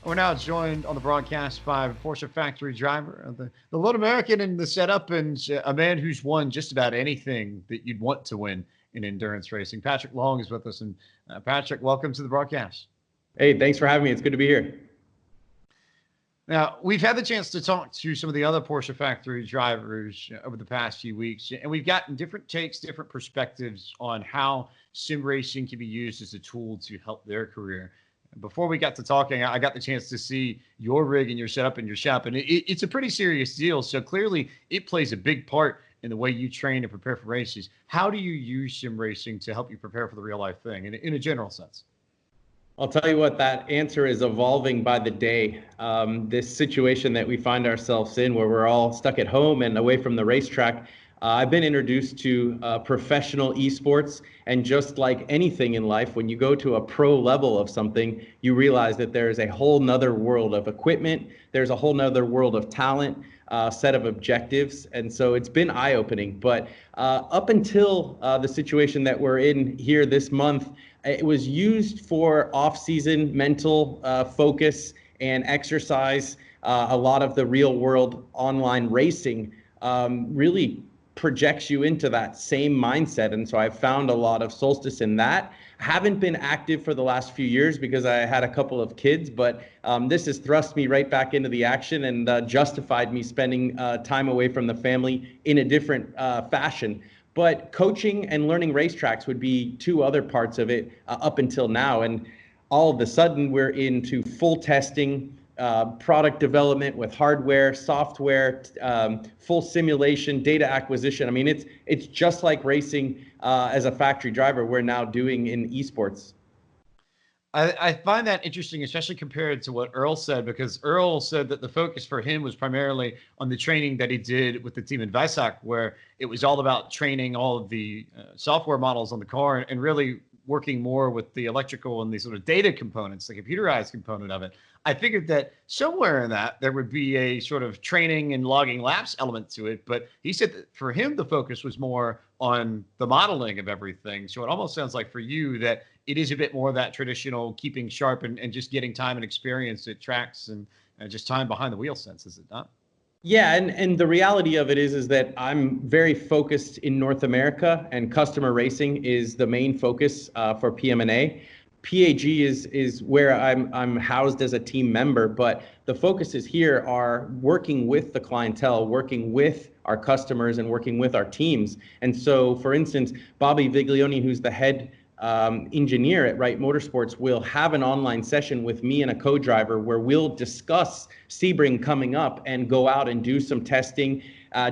We're now joined on the broadcast by Porsche Factory driver, the lone American in the setup, and a man who's won just about anything that you'd want to win in endurance racing. Patrick Long is with us, and Patrick, welcome to the broadcast. Hey, thanks for having me. It's good to be here. Now, we've had the chance to talk to some of the other Porsche Factory drivers over the past few weeks, and we've gotten different takes, different perspectives on how sim racing can be used as a tool to help their career. Before we got to talking, I got the chance to see your rig and your setup in your shop, and it's a pretty serious deal. So clearly, it plays a big part in the way you train and prepare for races. How do you use sim racing to help you prepare for the real life thing in a general sense? I'll tell you what, that answer is evolving by the day. This situation that we find ourselves in where we're all stuck at home and away from the racetrack, I've been introduced to professional esports, and just like anything in life, when you go to a pro level of something, you realize that there's a whole nother world of equipment, there's a whole nother world of talent, set of objectives, and so it's been eye-opening. But up until the situation that we're in here this month, it was used for off-season mental focus and exercise. A lot of the real-world online racing really projects you into that same mindset, and so I found a lot of solstice in that. Haven't been active for the last few years because I had a couple of kids, but this has thrust me right back into the action and justified me spending time away from the family in a different fashion. But coaching and learning racetracks would be two other parts of it up until now, and all of a sudden we're into full testing, product development with hardware, software, full simulation, data acquisition. I mean, it's just like racing as a factory driver we're now doing in esports. I find that interesting, especially compared to what Earl said, because Earl said that the focus for him was primarily on the training that he did with the team in Weissach, where it was all about training all of the software models on the car and really working more with the electrical and the sort of data components, the computerized component of it. I figured that somewhere in that there would be a sort of training and logging laps element to it, but he said that for him the focus was more on the modeling of everything. So it almost sounds like for you that it is a bit more of that traditional keeping sharp and just getting time and experience at tracks and just time behind the wheel sense, is it not? Yeah, and the reality of it is that I'm very focused in North America, and customer racing is the main focus for PM&A. PAG is where I'm housed as a team member, but the focuses here are working with the clientele, working with our customers, and working with our teams. And so, for instance, Bobby Viglione, who's the head engineer at Wright Motorsports, will have an online session with me and a co-driver where we'll discuss Sebring coming up and go out and do some testing,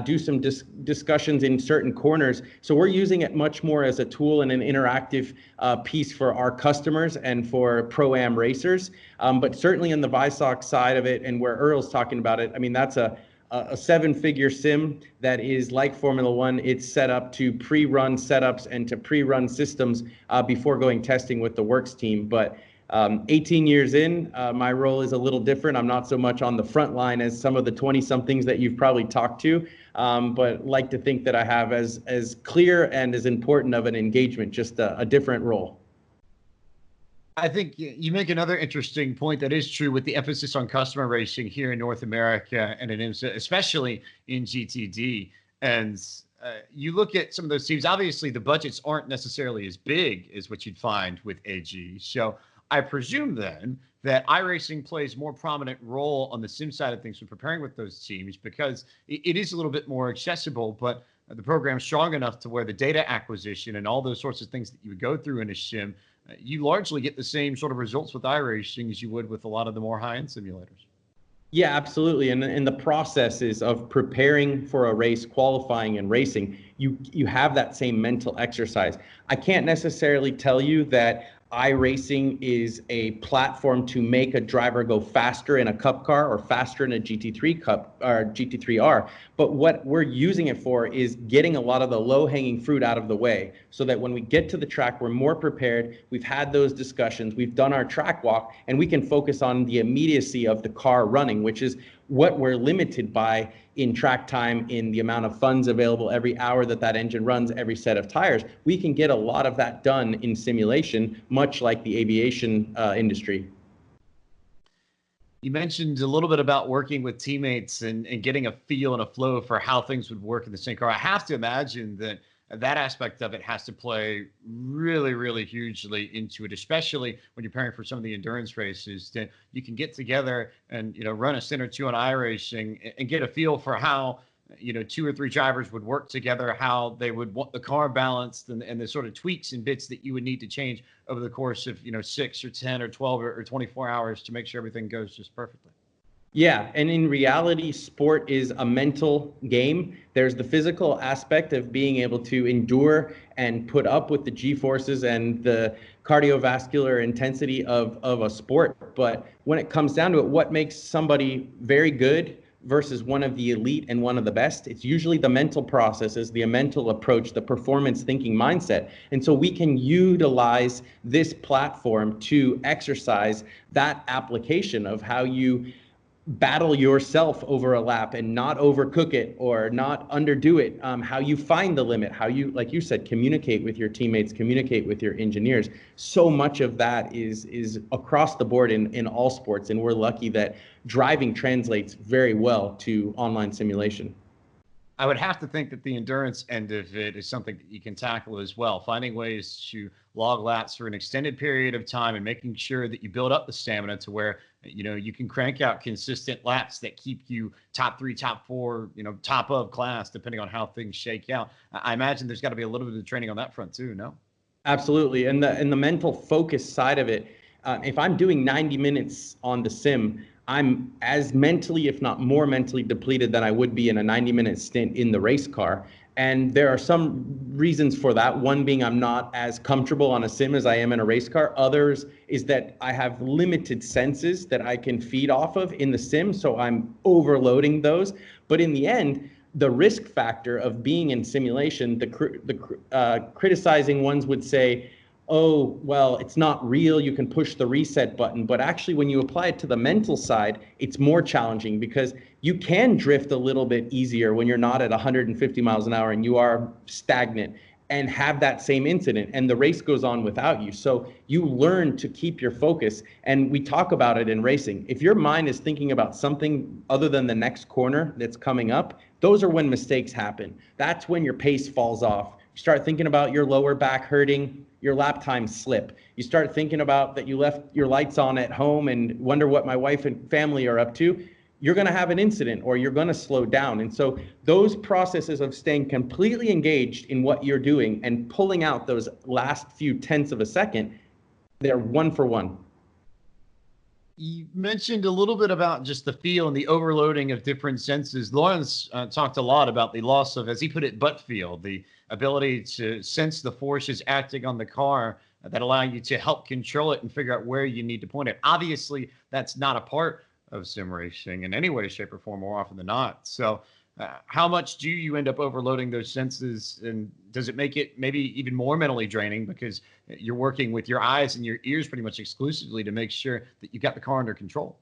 do some discussions in certain corners. So we're using it much more as a tool and an interactive piece for our customers and for pro-am racers. But certainly on the Weissach side of it, and where Earl's talking about it, I mean, that's a seven-figure sim that is like Formula One. It's set up to pre-run setups and to pre-run systems before going testing with the works team. But 18 years in, my role is a little different. I'm not so much on the front line as some of the 20-somethings that you've probably talked to, but like to think that I have as clear and as important of an engagement, just a different role. I think you make another interesting point that is true with the emphasis on customer racing here in North America and in IMSA, especially in GTD. And you look at some of those teams, obviously the budgets aren't necessarily as big as what you'd find with AG. So I presume then that iRacing plays a more prominent role on the sim side of things when preparing with those teams, because it is a little bit more accessible, but the program's strong enough to where the data acquisition and all those sorts of things that you would go through in a sim, you largely get the same sort of results with iRacing as you would with a lot of the more high-end simulators. Yeah, absolutely. And the processes of preparing for a race, qualifying and racing, you have that same mental exercise. I can't necessarily tell you that iRacing is a platform to make a driver go faster in a cup car or faster in a GT3 Cup or GT3R. But what we're using it for is getting a lot of the low-hanging fruit out of the way so that when we get to the track, we're more prepared. We've had those discussions. We've done our track walk, and we can focus on the immediacy of the car running, which is what we're limited by in track time, in the amount of funds available every hour that engine runs, every set of tires. We can get a lot of that done in simulation, much like the aviation industry. You mentioned a little bit about working with teammates and getting a feel and a flow for how things would work in the same car. I have to imagine that that aspect of it has to play really, really hugely into it, especially when you're preparing for some of the endurance races. That you can get together and run a stint or two on iRacing and get a feel for how two or three drivers would work together, how they would want the car balanced, and the sort of tweaks and bits that you would need to change over the course of 6 or 10 or 12 or 24 hours to make sure everything goes just perfectly. Yeah, and in reality, sport is a mental game. There's the physical aspect of being able to endure and put up with the G-forces and the cardiovascular intensity of a sport. But when it comes down to it, what makes somebody very good versus one of the elite and one of the best, it's usually the mental processes, the mental approach, the performance thinking mindset. And so we can utilize this platform to exercise that application of how you battle yourself over a lap and not overcook it or not underdo it, how you find the limit, how you, like you said, communicate with your teammates, communicate with your engineers. So much of that is across the board in all sports, and we're lucky that driving translates very well to online simulation. I would have to think that the endurance end of it is something that you can tackle as well, finding ways to log laps for an extended period of time and making sure that you build up the stamina to where you can crank out consistent laps that keep you top 3, top 4, top of class, depending on how things shake out. I imagine there's got to be a little bit of training on that front too, no? Absolutely, and the mental focus side of it. If I'm doing 90 minutes on the sim, I'm as mentally, if not more mentally depleted than I would be in a 90-minute stint in the race car. And there are some reasons for that. One being I'm not as comfortable on a sim as I am in a race car. Others is that I have limited senses that I can feed off of in the sim, so I'm overloading those. But in the end, the risk factor of being in simulation, the criticizing ones would say, oh, well, it's not real, you can push the reset button. But actually, when you apply it to the mental side, it's more challenging because you can drift a little bit easier when you're not at 150 miles an hour and you are stagnant and have that same incident, and the race goes on without you. So you learn to keep your focus. And we talk about it in racing. If your mind is thinking about something other than the next corner that's coming up, those are when mistakes happen. That's when your pace falls off. You start thinking about your lower back hurting, your lap times slip. You start thinking about that you left your lights on at home and wonder what my wife and family are up to. You're going to have an incident or you're going to slow down. And so those processes of staying completely engaged in what you're doing and pulling out those last few tenths of a second, they're one for one. You mentioned a little bit about just the feel and the overloading of different senses. Lawrence talked a lot about the loss of, as he put it, butt feel, the ability to sense the forces acting on the car that allow you to help control it and figure out where you need to point it. Obviously, that's not a part of sim racing in any way, shape, or form more often than not. So how much do you end up overloading those senses, and does it make it maybe even more mentally draining because you're working with your eyes and your ears pretty much exclusively to make sure that you've got the car under control?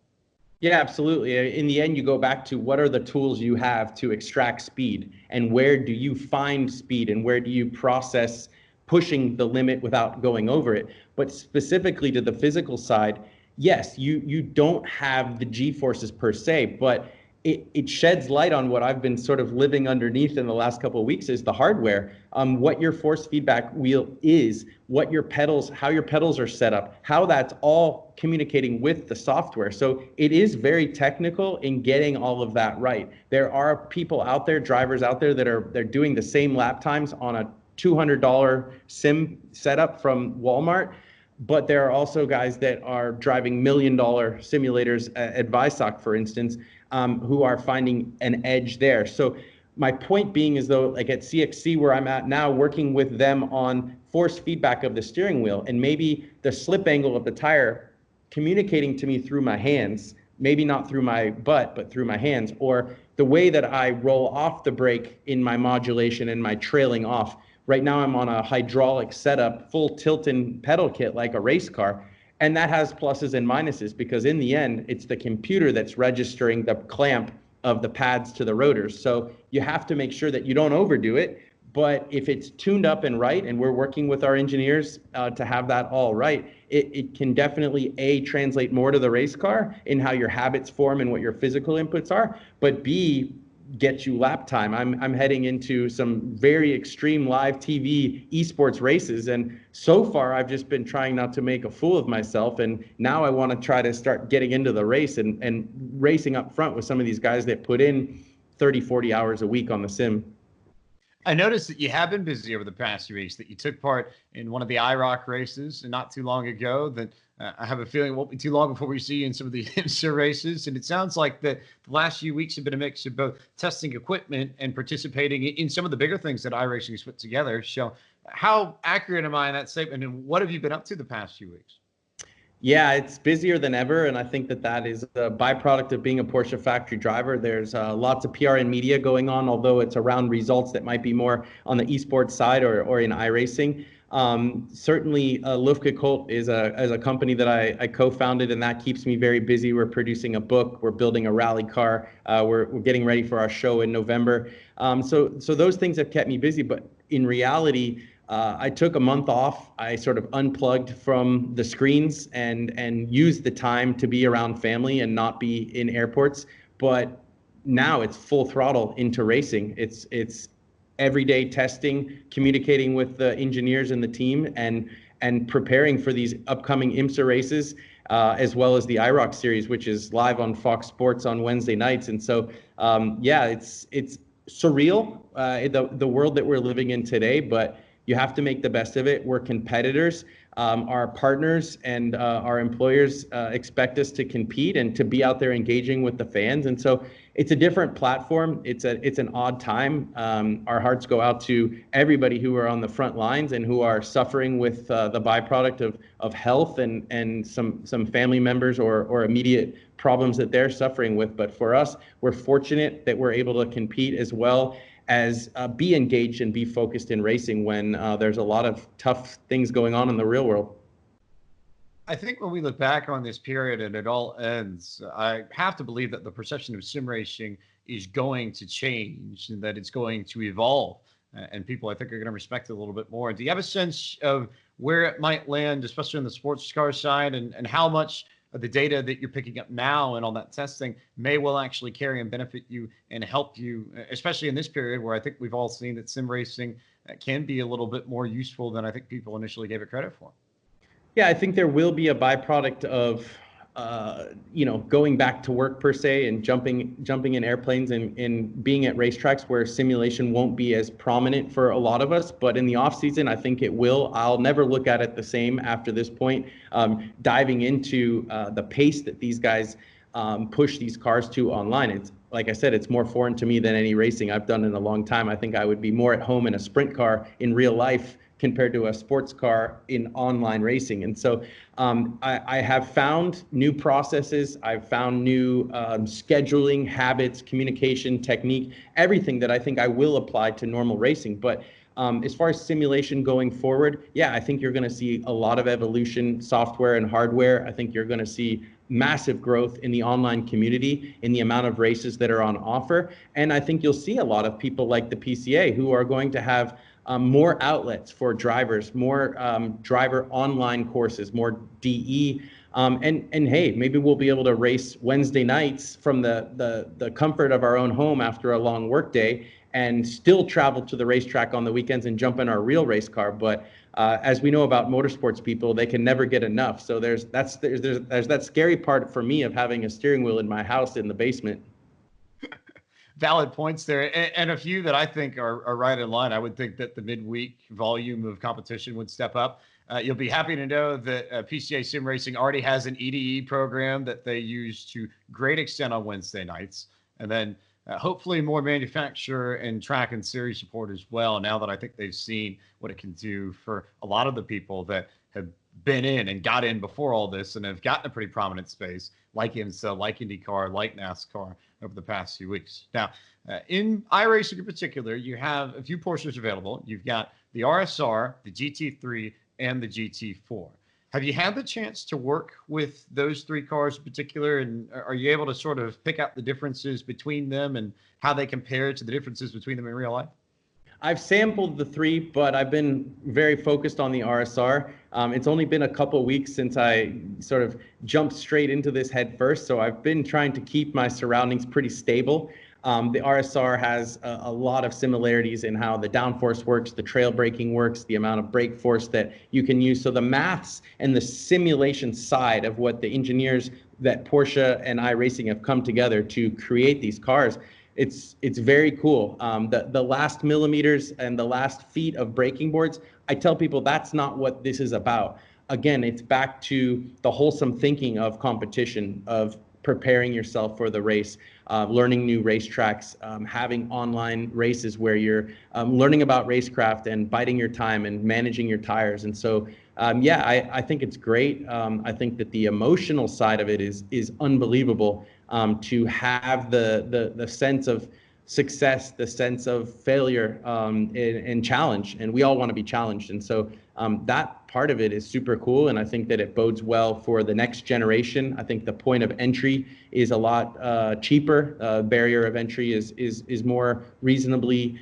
Yeah, absolutely. In the end, you go back to what are the tools you have to extract speed, and where do you find speed, and where do you process pushing the limit without going over it. But specifically to the physical side, yes, you don't have the G-forces per se, but it sheds light on what I've been sort of living underneath in the last couple of weeks is the hardware, what your force feedback wheel is, what your pedals, how your pedals are set up, how that's all communicating with the software. So it is very technical in getting all of that right. There are people out there, drivers out there they're doing the same lap times on a $200 sim setup from Walmart. But there are also guys that are driving $1 million simulators at Visoc, for instance, who are finding an edge there. So my point being is though, like at CXC where I'm at now, working with them on force feedback of the steering wheel and maybe the slip angle of the tire communicating to me through my hands, maybe not through my butt, but through my hands, or the way that I roll off the brake in my modulation and my trailing off. Right now I'm on a hydraulic setup, full tilt-in pedal kit like a race car. And that has pluses and minuses because in the end, it's the computer that's registering the clamp of the pads to the rotors. So you have to make sure that you don't overdo it, But if it's tuned up and right, and we're working with our engineers to have that all right, it can definitely translate more to the race car in how your habits form and what your physical inputs are, but B, get you lap time. I'm heading into some very extreme live TV esports races, and so far I've just been trying not to make a fool of myself, and now I want to try to start getting into the race and racing up front with some of these guys that put in 30, 40 hours a week on the sim. I noticed that you have been busy over the past few weeks, that you took part in one of the IROC races not too long ago, that I have a feeling it won't be too long before we see you in some of the IMSA races. And it sounds like the last few weeks have been a mix of both testing equipment and participating in some of the bigger things that iRacing has put together. So how accurate am I in that statement? And what have you been up to the past few weeks? Yeah, it's busier than ever, and I think that is a byproduct of being a Porsche factory driver. There's lots of PR and media going on, although it's around results that might be more on the esports side or in iRacing. Certainly, Lufke Colt is a company that I co-founded, and that keeps me very busy. We're producing a book, we're building a rally car, we're getting ready for our show in November. So those things have kept me busy, but in reality, I took a month off. I sort of unplugged from the screens and used the time to be around family and not be in airports. But now it's full throttle into racing. It's everyday testing, communicating with the engineers and the team, and preparing for these upcoming IMSA races, as well as the IROC series, which is live on Fox Sports on Wednesday nights. And so, yeah, it's surreal, the world that we're living in today, but you have to make the best of it. We're competitors. Our partners and our employers expect us to compete and to be out there engaging with the fans. And so it's a different platform. It's an odd time. Our hearts go out to everybody who are on the front lines and who are suffering with the byproduct of health and some family members or immediate problems that they're suffering with. But for us, we're fortunate that we're able to compete as well as be engaged and be focused in racing when there's a lot of tough things going on in the real world. I think when we look back on this period and it all ends, I have to believe that the perception of sim racing is going to change and that it's going to evolve. And people, I think, are going to respect it a little bit more. Do you have a sense of where it might land, especially on the sports car side, and how much of the data that you're picking up now and all that testing may well actually carry and benefit you and help you, especially in this period where I think we've all seen that sim racing can be a little bit more useful than I think people initially gave it credit for? Yeah, I think there will be a byproduct of going back to work per se and jumping in airplanes and being at racetracks where simulation won't be as prominent for a lot of us. But in the off season, I think it will. I'll never look at it the same after this point. Diving into the pace that these guys push these cars to online. It's like I said, it's more foreign to me than any racing I've done in a long time. I think I would be more at home in a sprint car in real life compared to a sports car in online racing. And so I have found new processes. I've found new scheduling habits, communication technique, everything that I think I will apply to normal racing. But as far as simulation going forward, yeah, I think you're going to see a lot of evolution, software and hardware. I think you're going to see massive growth in the online community, in the amount of races that are on offer. And I think you'll see a lot of people like the PCA who are going to have more outlets for drivers, more driver online courses, more DE. And hey, maybe we'll be able to race Wednesday nights from the comfort of our own home after a long work day and still travel to the racetrack on the weekends and jump in our real race car. But as we know about motorsports people, they can never get enough. So there's that scary part for me of having a steering wheel in my house in the basement. Valid points there, and a few that I think are right in line. I would think that the midweek volume of competition would step up. You'll be happy to know that PCA Sim Racing already has an EDE program that they use to great extent on Wednesday nights. And then hopefully more manufacturer and track and series support as well, now that I think they've seen what it can do for a lot of the people that have been in and got in before all this and have gotten a pretty prominent space, like IMSA, like IndyCar, like NASCAR over the past few weeks. Now, in iRacing in particular, you have a few Porsches available. You've got the RSR, the GT3, and the GT4. Have you had the chance to work with those three cars in particular, and are you able to sort of pick out the differences between them and how they compare to the differences between them in real life? I've sampled the three, but I've been very focused on the RSR. It's only been a couple weeks since I sort of jumped straight into this head first, so I've been trying to keep my surroundings pretty stable. The RSR has a lot of similarities in how the downforce works, the trail braking works, the amount of brake force that you can use. So the maths and the simulation side of what the engineers that Porsche and iRacing have come together to create these cars, it's very cool. The last millimeters and the last feet of braking boards, I tell people that's not what this is about. Again, it's back to the wholesome thinking of competition, of preparing yourself for the race, learning new racetracks, having online races where you're learning about racecraft and biding your time and managing your tires. And so, yeah, I think it's great. I think that the emotional side of it is unbelievable. To have the sense of success, the sense of failure, and challenge, and we all want to be challenged. And so that part of it is super cool, and I think that it bodes well for the next generation. I think the point of entry is a lot cheaper. Barrier of entry is more reasonably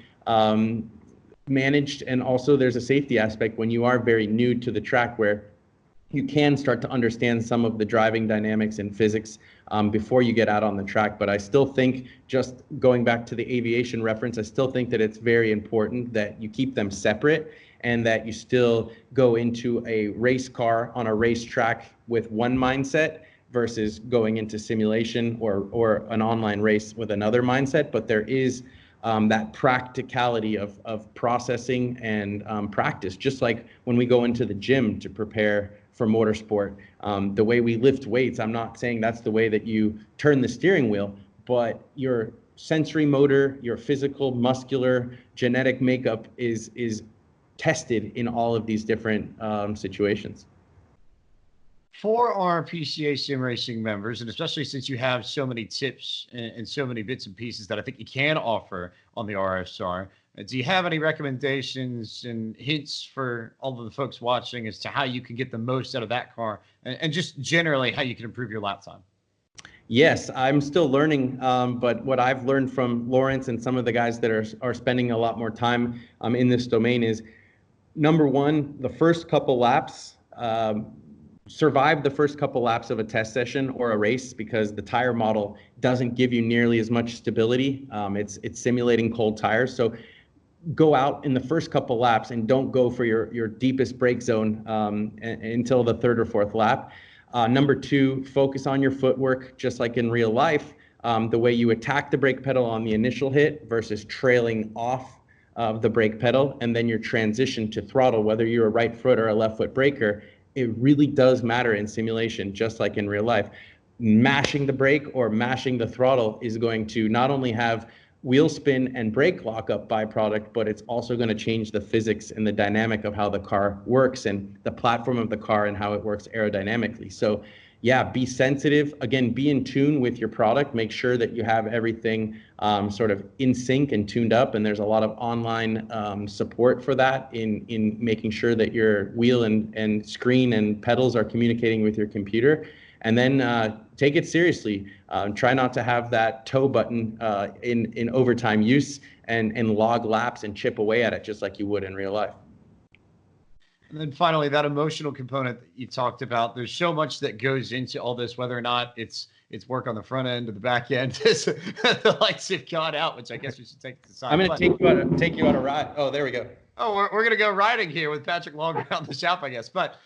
managed, and also there's a safety aspect when you are very new to the track where you can start to understand some of the driving dynamics and physics before you get out on the track. But I still think, just going back to the aviation reference, I still think that it's very important that you keep them separate and that you still go into a race car on a racetrack with one mindset versus going into simulation or an online race with another mindset. But there is that practicality of processing and practice, just like when we go into the gym to prepare for motorsport. The way we lift weights, I'm not saying that's the way that you turn the steering wheel, but your sensory motor, your physical, muscular, genetic makeup is tested in all of these different situations. For our PCA sim racing members, and especially since you have so many tips and so many bits and pieces that I think you can offer on the RSR, do you have any recommendations and hints for all of the folks watching as to how you can get the most out of that car, and just generally how you can improve your lap time? Yes, I'm still learning, but what I've learned from Lawrence and some of the guys that are spending a lot more time in this domain is, number one, the first couple laps, survive the first couple laps of a test session or a race, because the tire model doesn't give you nearly as much stability. It's simulating cold tires. So go out in the first couple laps and don't go for your deepest brake zone until the third or fourth lap. Number two, focus on your footwork, just like in real life. The way you attack the brake pedal on the initial hit versus trailing off of the brake pedal, and then your transition to throttle, whether you're a right foot or a left foot braker, it really does matter in simulation, just like in real life. Mashing the brake or mashing the throttle is going to not only have wheel spin and brake lockup byproduct, but it's also going to change the physics and the dynamic of how the car works and the platform of the car and how it works aerodynamically. So yeah, be sensitive. Again, be in tune with your product. Make sure that you have everything sort of in sync and tuned up. And there's a lot of online support for that in making sure that your wheel and screen and pedals are communicating with your computer. And then take it seriously. Try not to have that tow button in overtime use, and log laps and chip away at it just like you would in real life. And then finally, that emotional component that you talked about, there's so much that goes into all this, whether or not it's work on the front end or the back end. The lights have gone out, which I guess we should take to the side. I'm going to take you on a ride. Oh, there we go. Oh, we're going to go riding here with Patrick Long around the shop, I guess. But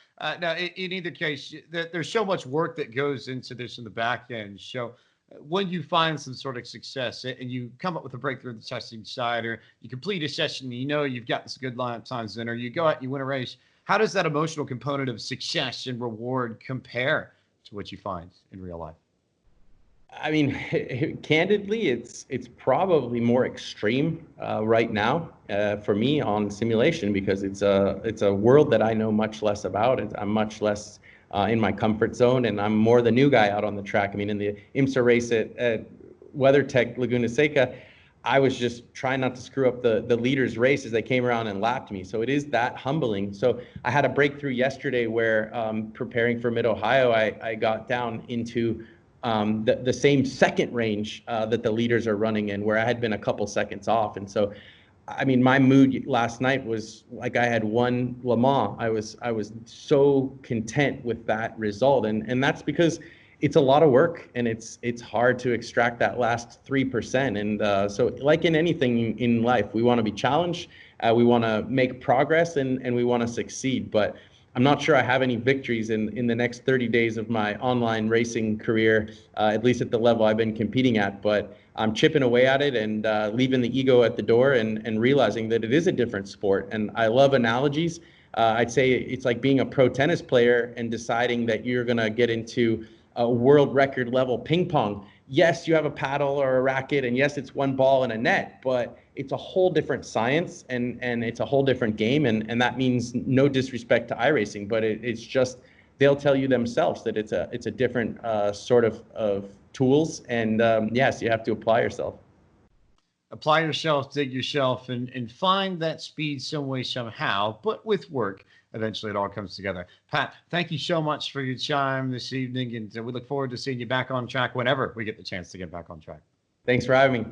no, in either case, there's so much work that goes into this in the back end. So when you find some sort of success and you come up with a breakthrough on the testing side, or you complete a session, you know you've gotten some good lap times in, or you go out and you win a race, how does that emotional component of success and reward compare to what you find in real life? I mean, candidly, it's probably more extreme right now for me on simulation, because it's a world that I know much less about. I'm much less in my comfort zone, and I'm more the new guy out on the track. I mean, in the IMSA race at WeatherTech Laguna Seca, I was just trying not to screw up the leaders' race as they came around and lapped me. So it is that humbling. So I had a breakthrough yesterday where preparing for Mid-Ohio, I got down into the same second range that the leaders are running in, where I had been a couple seconds off. And so I mean, my mood last night was like I had won Le Mans. I was so content with that result, and that's because it's a lot of work and it's hard to extract that last 3%. And so, like in anything in life, we want to be challenged, we want to make progress, and we want to succeed. But I'm not sure I have any victories in the next 30 days of my online racing career, at least at the level I've been competing at. But I'm chipping away at it and leaving the ego at the door, and realizing that it is a different sport. And I love analogies. I'd say it's like being a pro tennis player and deciding that you're going to get into a world record level ping pong. Yes, you have a paddle or a racket, and yes, it's one ball and a net, but it's a whole different science, and it's a whole different game. And that means no disrespect to iRacing, but it's just, they'll tell you themselves that it's a different sort of tools. And yes, you have to apply yourself. Apply yourself, dig yourself, and find that speed some way, somehow. But with work, eventually it all comes together. Pat, thank you so much for your time this evening, and we look forward to seeing you back on track whenever we get the chance to get back on track. Thanks for having me.